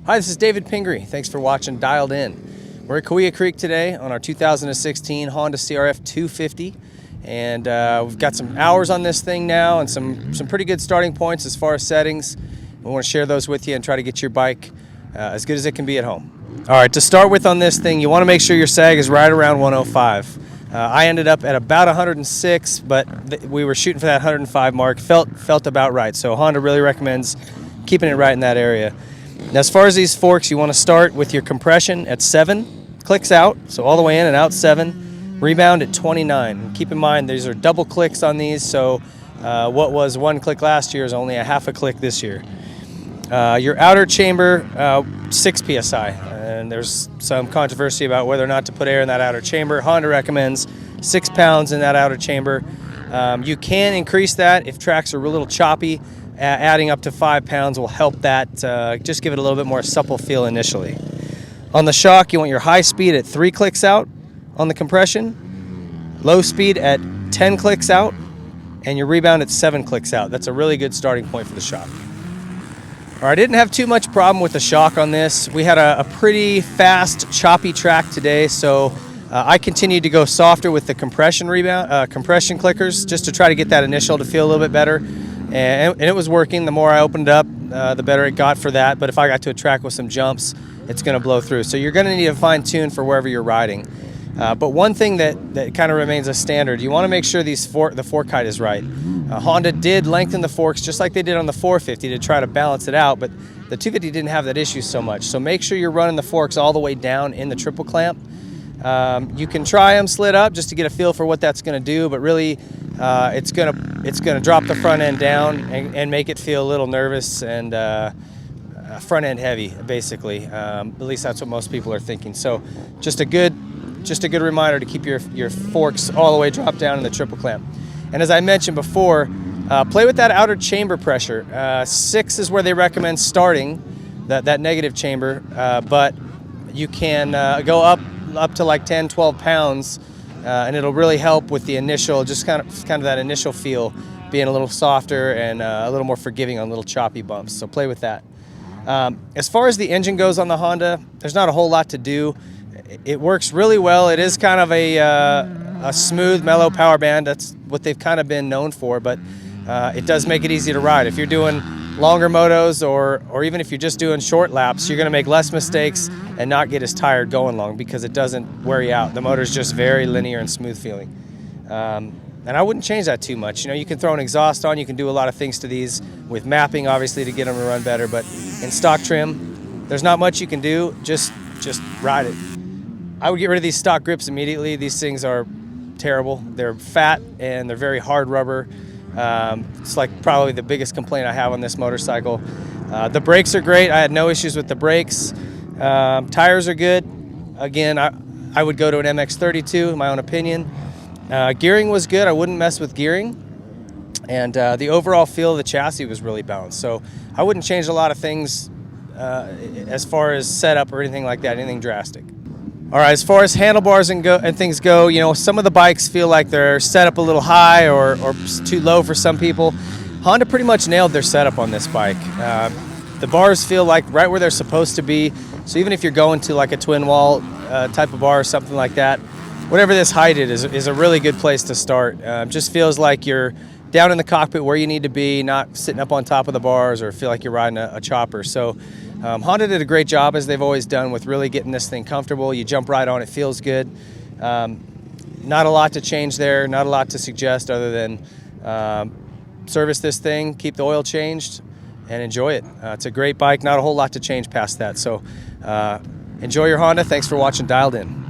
Hi, this is David Pingree. Thanks for watching Dialed In. We're at Cahuilla Creek today on our 2016 Honda CRF250, and we've got some hours on this thing now and some pretty good starting points as far as settings. We want to share those with you and try to get your bike as good as it can be at home. All right, to start with on this thing, you want to make sure your sag is right around 105. I ended up at about 106, but we were shooting for that 105 mark. Felt about right, so Honda really recommends keeping it right in that area. Now, as far as these forks, you want to start with your compression at 7 clicks out, so all the way in and out 7. Rebound at 29. Keep in mind these are double clicks on these, so what was 1 click last year is only a half a click this year. Your outer chamber, 6 psi, and there's some controversy about whether or not to put air in that outer chamber. Honda recommends 6 pounds in that outer chamber. You can increase that if tracks are a little choppy. Adding up to 5 pounds will help that, just give it a little bit more supple feel initially. On the shock, you want your high speed at 3 clicks out on the compression, low speed at 10 clicks out, and your rebound at 7 clicks out. That's a really good starting point for the shock. All right, I didn't have too much problem with the shock on this. We had a pretty fast, choppy track today, so I continued to go softer with the compression compression clickers just to try to get that initial to feel a little bit better. And it was working. The more I opened up, the better it got for that. But if I got to a track with some jumps, it's going to blow through. So you're going to need to fine tune for wherever you're riding. But one thing that kind of remains a standard, you want to make sure the fork height is right. Honda did lengthen the forks just like they did on the 450 to try to balance it out, but the 250 didn't have that issue so much. So make sure you're running the forks all the way down in the triple clamp. You can try them slid up just to get a feel for what that's going to do, but really it's gonna drop the front end down and make it feel a little nervous and front end heavy, basically. At least that's what most people are thinking. So just a good reminder to keep your forks all the way dropped down in the triple clamp. And as I mentioned before, play with that outer chamber pressure. 6 is where they recommend starting that negative chamber, but you can go up to like 10, 12 pounds, and it'll really help with the initial, just kind of that initial feel, being a little softer and a little more forgiving on little choppy bumps. So play with that. As far as the engine goes on the Honda, there's not a whole lot to do. It works really well. It is kind of a smooth, mellow power band. That's what they've kind of been known for, but it does make it easy to ride. If you're doing longer motos or even if you're just doing short laps, you're going to make less mistakes and not get as tired going long because it doesn't wear you out. The motor's just very linear and smooth feeling. And I wouldn't change that too much. You know, you can throw an exhaust on, you can do a lot of things to these with mapping, obviously, to get them to run better, but in stock trim, there's not much you can do, just ride it. I would get rid of these stock grips immediately. These things are terrible. They're fat and they're very hard rubber. It's like probably the biggest complaint I have on this motorcycle. The brakes are great. I had no issues with the brakes. Tires are good. Again, I would go to an MX-32 in my own opinion. Gearing was good. I wouldn't mess with gearing. And the overall feel of the chassis was really balanced. So I wouldn't change a lot of things as far as setup or anything like that, anything drastic. All right, as far as handlebars and things go, you know, some of the bikes feel like they're set up a little high or too low for some people. Honda pretty much nailed their setup on this bike. The bars feel like right where they're supposed to be. So even if you're going to like a twin wall type of bar or something like that, whatever this height is a really good place to start. Just feels like you're down in the cockpit where you need to be, not sitting up on top of the bars or feel like you're riding a chopper. So Honda did a great job, as they've always done, with really getting this thing comfortable. You jump right on, it feels good. Not a lot to change there, not a lot to suggest other than service this thing, keep the oil changed, and enjoy it. It's a great bike, not a whole lot to change past that. So enjoy your Honda. Thanks for watching Dialed In.